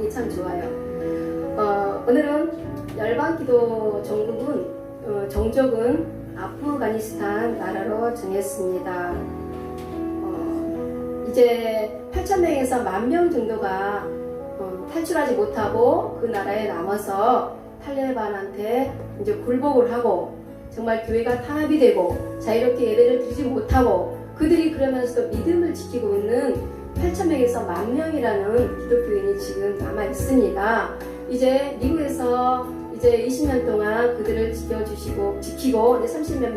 보기 참 좋아요. 오늘은 열방기도 정족은 아프가니스탄 나라로 정했습니다. 이제 8,000명에서 10,000명 정도가 탈출하지 못하고 그 나라에 남아서 탈레반한테 이제 굴복을 하고 정말 교회가 탄압이 되고 자유롭게 예배를 드리지 못하고 그들이 그러면서도 믿음을 지키고 있는 8,000명에서 10,000명이라는 기독교인이 지금 남아 있습니다. 이제 미국에서 이제 20년 동안 그들을 지키고 이제 30몇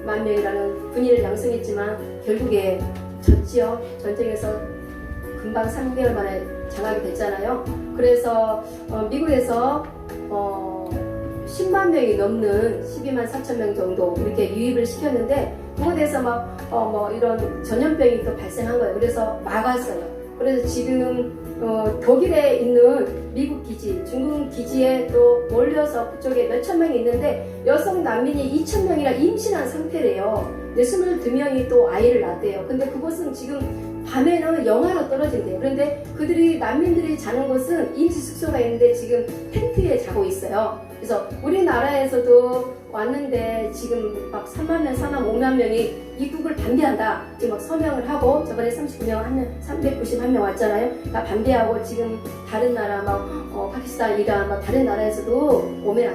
만 명이라는 군인을 양성했지만 결국에 졌지요. 전쟁에서 금방 3개월 만에 장악이 됐잖아요. 그래서 미국에서 10만 명이 넘는 12만 4천 명 정도 이렇게 유입을 시켰는데 그거에 대해서 이런 전염병이 또 발생한 거예요. 그래서 막았어요. 그래서 지금 독일에 있는 미국 기지, 중국 기지에 또 몰려서 그쪽에 몇천 명이 있는데 여성 난민이 2,000명이나 임신한 상태래요. 근데 22명이 또 아이를 낳았대요. 근데 그곳은 지금 밤에는 영하로 떨어진대요. 그런데 난민들이 자는 곳은 임시 숙소가 있는데 지금 텐트에 자고 있어요. 그래서 우리나라에서도 왔는데 지금 막 3만 명, 4만, 5만 명이 입국을 반대한다. 지금 막 서명을 하고 저번에 39명, 391명 왔잖아요. 다 반대하고 지금 다른 나라 파키스탄, 이란 다른 나라에서도 오면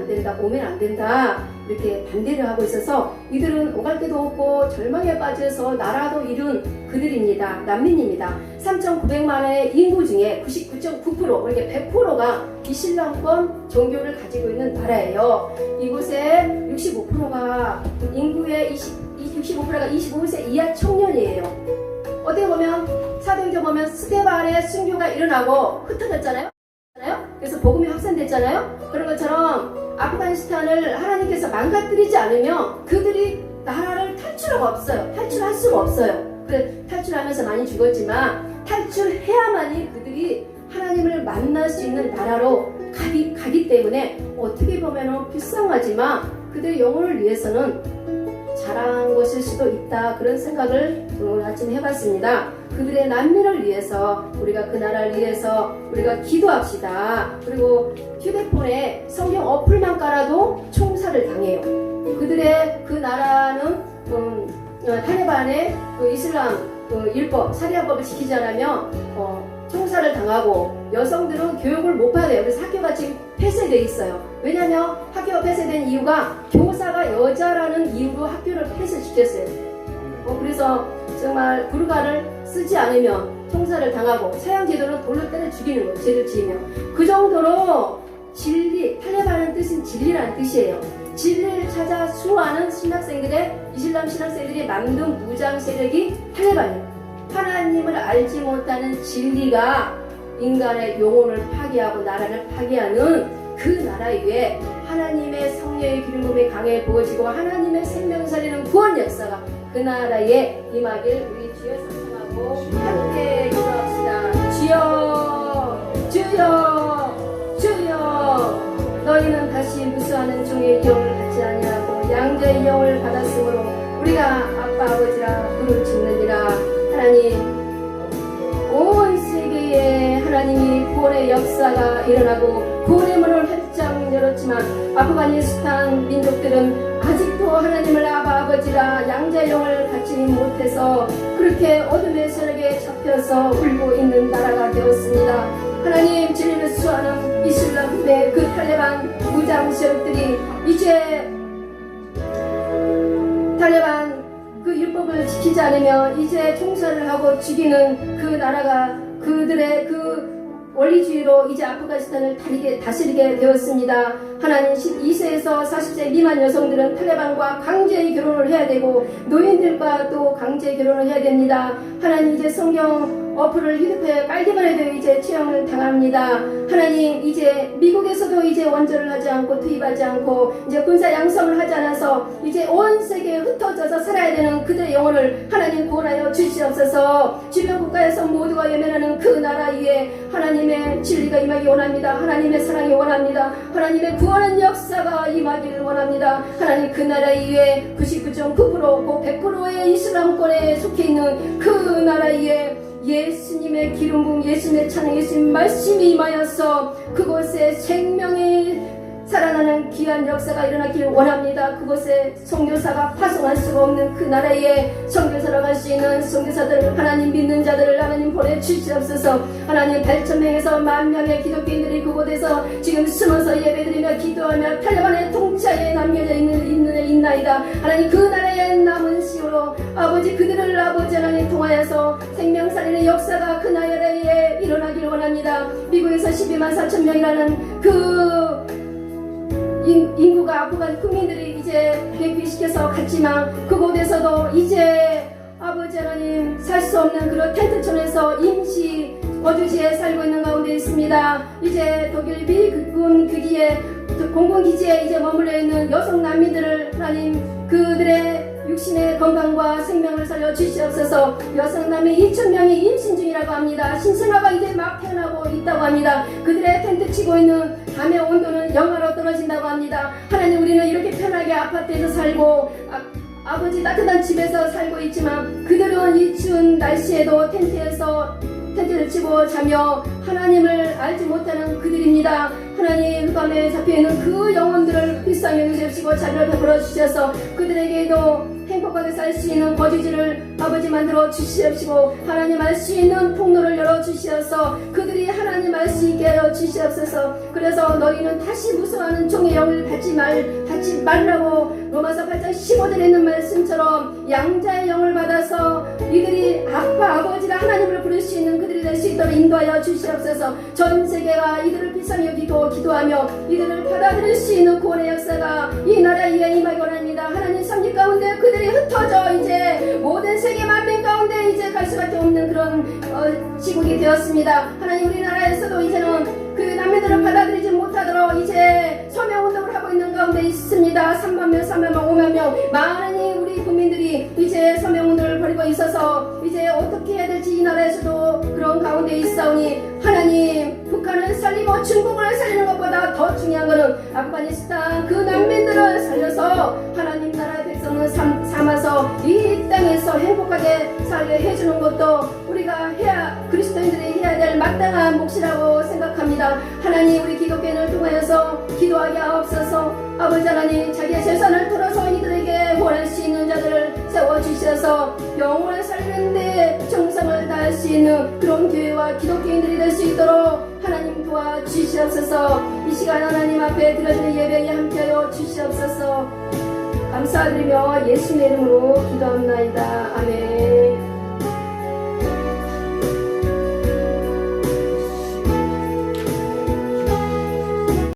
안 된다. 이렇게 반대를 하고 있어서 이들은 오갈 데도 없고 절망에 빠져서 나라도 잃은 그들입니다. 난민입니다. 3,900만의 인구 중에 99.9% 이렇게 100%가 이슬람권 종교를 가지고 있는 나라예요. 이곳에 65%가 인구의 65%가 25세 이하 청년이에요. 어떻게 보면 사도행전 보면 스데반의 순교가 일어나고 흩어졌잖아요. 그래서 복음이 확산됐잖아요. 그런 것처럼 아프가니스탄을 하나님께서 망가뜨리지 않으면 그들이 나라를 탈출할 수가 없어요. 그래 탈출하면서 많이 죽었지만 탈출해야만이 그들이 하나님을 만날 수 있는 나라로 가기 때문에 어떻게 보면 불쌍하지만 그들의 영혼을 위해서는 잘한 것일 수도 있다. 그런 생각을 오늘 아침에 해봤습니다. 그들의 난민을 위해서 우리가 그 나라를 위해서 우리가 기도합시다. 그리고 휴대폰에 성경 어플만 깔아도 총살을 당해요. 그들의 그 나라는 탈레반의 이슬람 율법 사리아법을 지키지 않으면 총살을 당하고 여성들은 교육을 못 받아요. 그래서 학교가 지금 폐쇄되어 있어요. 왜냐하면 학교가 폐쇄된 이유가 교사가 여자라는 이유로 학교를 폐쇄시켰어요. 그래서 정말 부르가를 쓰지 않으면 총살을 당하고 서양 제도는 돌로 때려 죽이는 거예요. 죄를 지으면. 그 정도로 탈레반의 뜻은 진리라는 뜻이에요. 진리를 찾아 수호하는 이슬람 신학생들이 만든 무장 세력이 탈레반이에요. 하나님을 알지 못하는 진리가 인간의 영혼을 파괴하고 나라를 파괴하는 그 나라 위에 하나님의 성령의 기름붐이 강해 부어지고 하나님의 생명 살리는 구원 역사가 그 나라에 임하길 우리 주여 상상하고 함께 기도합시다. 주여 너희는 다시 무수하는 종의 영을 받지 아니하고 양자의 영을 받았으므로 우리가 아빠 아버지라 부를 짓느니라. 하나님 온 세계에 하나님이 구원의 역사가 일어나고 구원의 문을 활짝 열었지만 아프가니스탄 민족들은 아직도 하나님을 아버지라 양자의 영을 갖지 못해서 그렇게 어둠의 세력에 잡혀서 울고 있는 나라가 되었습니다. 하나님 진리를 수호하는 이슬람의 그 탈레반 무장 세력들이 이제 탈레반 그 율법을 지키지 않으면 이제 총살을 하고 죽이는 그 나라가 그들의 그 원리주의로 이제 아프가니스탄을 다스리게 되었습니다. 하나님 12세에서 40세 미만 여성들은 탈레반과 강제 결혼을 해야 되고 노인들과 또 강제 결혼을 해야 됩니다. 하나님 이제 성경 어플을 휴대폰에 깔기만 해도 이제 채용을 당합니다. 하나님 이제 미국에서도 이제 원조를 하지 않고 투입하지 않고 이제 군사 양성을 하지 않아서 이제 온 세계에 흩어져서 살아야 되는 그들의 영혼을 하나님 구원하여 주시옵소서. 주변 국가에서 모두가 외면하는 그 나라 위에 하나님의 진리가 임하기 원합니다. 하나님의 사랑이 원합니다. 하나님의 구원의 역사가 임하기를 원합니다. 하나님 그 나라 위에 99.9% 100%의 이슬람권에 속해 있는 그 나라 위에 예수님의 기름부음, 예수님의 찬양, 예수님 말씀이 임하여서 그곳에 생명이 살아나는 귀한 역사가 일어나길 원합니다. 그곳에 선교사가 파송할 수가 없는 그 나라에 선교사로 갈 수 있는 선교사들, 하나님 믿는 자들을 하나님 보내주시옵소서. 하나님 8,000명에서 10,000명의 기독교인들이 그곳에서 지금 숨어서 예배드리며 기도하며 탈레반의 통치하에 남겨져 있나이다. 하나님 그 나라의 남은 시호로 아버지 그들을 아버지 하나님 통하여서 생명살리는 역사가 그 나라에 일어나길 원합니다. 미국에서 124,000명이라는 그 인구가 아프간 국민들이 이제 대피시켜서 갔지만 그곳에서도 이제 아버지 하나님 살 수 없는 그런 텐트촌에서 임시 거주지에 살고 있는 가운데 있습니다. 이제 독일 미군 기지에 공군기지에 이제 머물러 있는 여성 난민들을 하나님 그들의 육신의 건강과 생명을 살려 주시옵소서. 여성 난민 2,000명이 임신 중이라고 합니다. 신생아가 이제 막 태어나고 있다고 합니다. 그들의 텐트 치고 있는 밤의 온도는 영하로 떨어진다고 합니다. 하나님 우리는 이렇게 편하게 아파트에서 살고 아버지 따뜻한 집에서 살고 있지만 그들은 이 추운 날씨에도 텐트를 치고 자며 하나님을 알지 못하는 그들입니다. 하나님 그 밤에 잡혀있는 그 영혼들을 불쌍히 여기시고 자비를 베풀어 주셔서 그들에게도 행복하게 살 수 있는 거주지를 아버지 만들어 주시옵시고 하나님 알 수 있는 통로를 열어 주시어서 그들이 하나님 알 수 있게 하여 주시옵소서. 그래서 너희는 다시 무서워하는 종의 영을 받지 말라고 로마서 8장 15절에 있는 말씀처럼 양자의 영을 받아서 이들이 아버지라 하나님을 부를 수 있는 그들이 될 수 있도록 인도하여 주시옵소서. 전 세계가 이들을 불쌍히 여기고 기도하며 이들을 받아들일 수 있는 구원의 역사가 이 나라에 임하기 원합니다. 하나님 섭리 가운데 그들이 흩어져 이제 모든 세계 만민 가운데 이제 갈 수밖에 없는 그런 시국이 되었습니다. 하나님 우리나라에서도 이제는 그 난민들을 받아들이지 못하도록 이제 서명운동을 하고 있는 가운데 있습니다. 3만 명, 4만 명, 5만 명 많은 우리 국민들이 이제 서명운동을 벌이고 있어서 이제 어떻게 해야 될지 이 나라에서도 그런 가운데 있사오니 하나님 북한을 살리고 중국을 살리는 것보다 더 중요한 것은 아프가니스탄 그 난민들을 살려서 하나님 나라의 백성을 삼아서 이 땅에서 행복하게 살게 해주는 것도 우리가 그리스도인들이 해야 될 마땅한 몫이라고 생각합니다. 하나님 우리 기독교인을 통하여서 기도하게 하옵소서. 아버지 하나님 자기의 재산을 털어서 이들에게 구원할 수 있는 자들을 세워주셔서 영혼을 살리는데 정성을 다할 수 있는 그런 교회와 기독교인들이 될 수 있도록 하나님 도와주시옵소서. 이 시간 하나님 앞에 드려지는 예배에 함께하여 주시옵소서. 감사드리며 예수님의 이름으로 기도합나이다. 아멘.